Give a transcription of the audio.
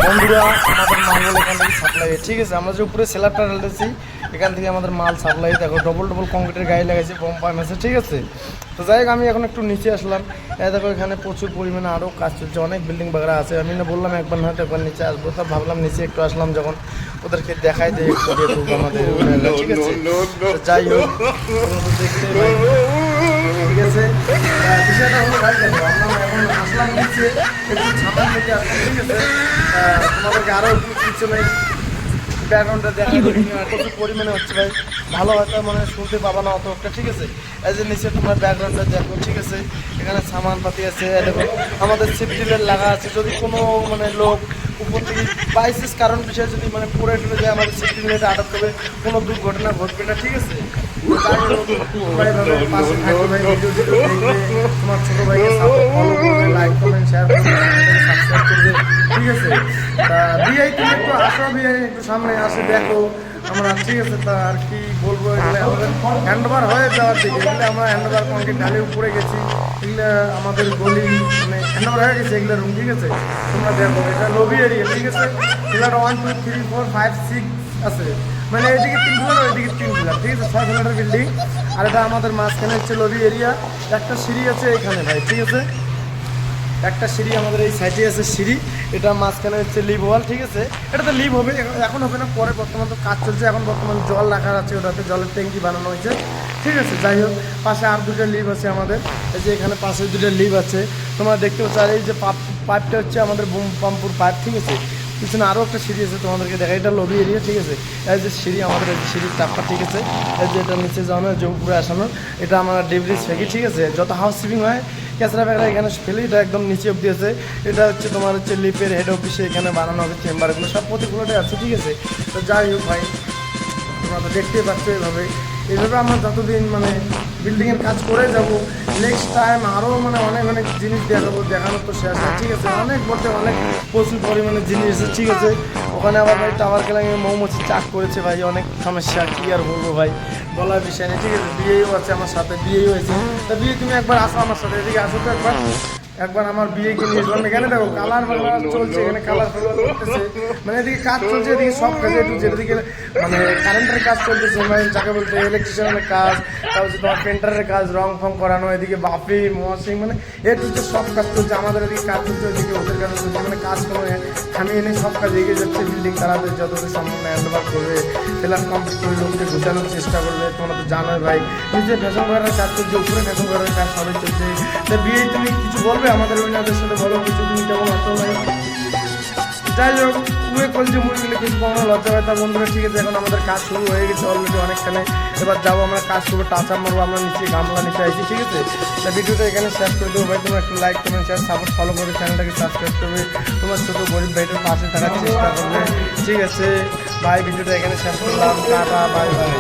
বন্ধুরা আমাদের মাল এখান থেকে সাপ্লাই, ঠিক আছে। আমরা যে উপরে সেলারটা ঢালতেছি এখান থেকে আমাদের মাল সাপ্লাই। দেখো ডবল ডবল কংক্রিটের গায়ে লাগাইছে, বম পাইপ আছে, ঠিক আছে। তো যাই হোক আমি এখন একটু নিচে আসলাম। দেখো এখানে প্রচুর পরিমাণে আরও কাজ চলছে, অনেক বিল্ডিং বাগড়া আছে। আমি না বললাম একবার হয়তো একবার নিচে আসবো, তা ভাবলাম নিচে একটু আসলাম যখন ওদেরকে দেখাই দেয় একটু আমাদের, ঠিক আছে। যাই হোক দেখতে ঠিক আছে। বিষয়টা হলো ভাই দেখো আমরা এখন আসলাম নিচে একটু ছাতার নিচে আসলাম, ঠিক আছে। তোমাদেরকে আরও একটু পিছনে ব্যাকগ্রাউন্ডটা দেখা প্রচুর পরিমাণে হচ্ছে ভাই, ভালো হয়তো মানে শুনতে পাবা না অত একটা, ঠিক আছে। এই যে নিচে তোমার ব্যাকগ্রাউন্ডটা দেখো, ঠিক আছে। এখানে সামান পাতি আছে, দেখো আমাদের সেফটি বেল্ট লাগা আছে। যদি কোনো মানে লোক উপর থেকে বাইসিস কারণ বিষয়ে যদি মানে পড়ে টুলে যায় আমাদের সেফটি বেল্টে আটক করবে, কোনো দুর্ঘটনা ঘটবে না, ঠিক আছে। পাশে থাকবে ভাই, ভিডিও দেখবে, তোমার ছোটো ভাইকে সাপোর্ট ফলো করবে, লাইক কমেন্ট শেয়ার করবে, সাবস্ক্রাইব করবে, ঠিক আছে। তা বিআই তুমি একটু আসো, বিআই একটু সামনে আসে দেখো আমরা, ঠিক আছে। তা আর কি বলবো, এগুলো আমাদের হ্যান্ডওভার হয়ে যাওয়ার দিকে, এগুলো আমরা হ্যান্ডওভার কংক্রিট ঢালে উপরে গেছি, এগুলো আমাদের গলি মানে হ্যান্ডওভার হয়ে গেছে এগুলো রুম, ঠিক আছে। তোমরা দেখো এটা লবি এরিয়া, ঠিক আছে। এগুলো 1 2 3 4 5 6 আছে, মানে এদিকে 3 ফ্লোর ওইদিকে 3 ফ্লোর, ঠিক আছে। 6 ফ্লোরের বিল্ডিং। আর এটা আমাদের মাঝখানে হচ্ছে লবি এরিয়া। একটা সিঁড়ি আছে এখানে ভাই, ঠিক আছে। একটা সিঁড়ি আমাদের এই সাইডে আছে সিঁড়ি, এটা মাঝখানে হচ্ছে লিভ ওয়াল, ঠিক আছে। এটা তো লিভ হবে, এখন হবে না, পরে বর্তমান তো কাজ চলছে। এখন বর্তমান জল রাখা আছে, ওটাতে জলের ট্যাঙ্কি বানানো হয়েছে, ঠিক আছে। যাই হোক পাশে আর দুটো লিভ আছে আমাদের, এই যে এখানে পাশে দুটো লিভ আছে তোমরা দেখতে পাচ্ছ। আর এই যে পাইপটা হচ্ছে আমাদের বুম পাম্পুর পাইপ, ঠিক আছে। পিছনে আরও একটা সিঁড়ি আছে তোমাদেরকে দেখা, এটা লবি এরিয়া, ঠিক আছে। এই যে সিঁড়ি আমাদের, এই যে সিঁড়ির চাপটা, ঠিক আছে। এই যে এটা নিচে যাওয়ানো, যে উপরে আসানো, এটা আমরা ডেব্রিজ ফেঁকি, ঠিক আছে। যত হাউস সিপিং হয় ক্যাচরা ব্যাগরা এখানে ফেলে, এটা একদম নিচে অব্দি আছে। এটা হচ্ছে তোমার হচ্ছে লিপের হেড অফিসে এখানে বানানো হবে চেম্বারগুলো, সব প্রতিগুলোটাই আছে, ঠিক আছে। তো যাই হোক ভাই তোমরা তো দেখতেই পাচ্ছ এইভাবে আমরা যতদিন মানে বিল্ডিংয়ের কাজ করে যাব, নেক্সট টাইম আরও মানে অনেক অনেক জিনিস দেখাবো, দেখানোর তো শেষ হয়, ঠিক আছে। অনেক বলতে অনেক প্রচুর পরিমাণে জিনিস আছে, ঠিক আছে। ওখানে আবার ভাই টাওয়ার কেলাঙে মৌমাছি চাক করেছে ভাই, অনেক সমস্যা, কী আর বলবো ভাই, বলার বিষয় নেই, ঠিক আছে। বিয়েও আছে আমার সাথে, বিয়েও হয়েছে। তা বিয়ে তুমি একবার আসো আমার সাথে, এদিকে আসো তো একবার আমার বিয়েকে নিয়ে আসলাম। এখানে দেখো কালার চলছে, এখানে কালার করতেছে, মানে এদিকে কাজ চলছে, এদিকে সব কাজে একটু যেদিকে মানে কারেন্টের কাজ চলতেছে, মানে যাকে বলতে ইলেকট্রিশিয়ানের কাজ, তারপর হচ্ছে তোমার পেন্টারের কাজ, রং ফং করানো, এদিকে বাফি ওয়াশিং, মানে এদিকে সব কাজ চলছে। আমাদের এদিকে কাজ চলছে, ওইদিকে ওদের কাজ চলছে, মানে কাজ কোনো থামিয়ে নেই, সব কাজ এগিয়ে যাচ্ছে। বিল্ডিং তারাদের যতদূর সম্ভব হ্যান্ডওভার করবে, ফেলার কমপ্লিট করে লোককে বোঝানোর চেষ্টা করবে। তোমরা তো জানোই ভাই, নিজে ফ্যাশন ঘরের কাজ চলছে, উপরে ফ্যাশন ঘরের কাজ সবাই চলছে। তা বিয়ে তুমি কিছু বলবে আমাদের ওইনাদের সাথে, বলো কিছু, তুমি কেমন আছো ভাই? যাই হোক কুয়ে কলছে মুরগিলে কিছু কোনো লজ্জা হয় তা বন্ধুরা, ঠিক আছে। এখন আমাদের কাজ শুরু হয়ে গেছে অলরেডি অনেকখানে, এবার যাবো আমরা কাজ করবো, টাচা মারবো আমরা নিচে, গামলা নিচে আইছি, ঠিক আছে। তা ভিডিওটা এখানে শেয়ার করে দেবো ভাই, তোমরা একটু like comment share support follow করে চ্যানেলটাকে সাবস্ক্রাইব করবে, তোমার ছোটো গরিব ভাইটার পাশে থাকার চেষ্টা করবে, ঠিক আছে ভাই। ভিডিওটা এখানে শেষ করলাম, টাটা, বাই বাই।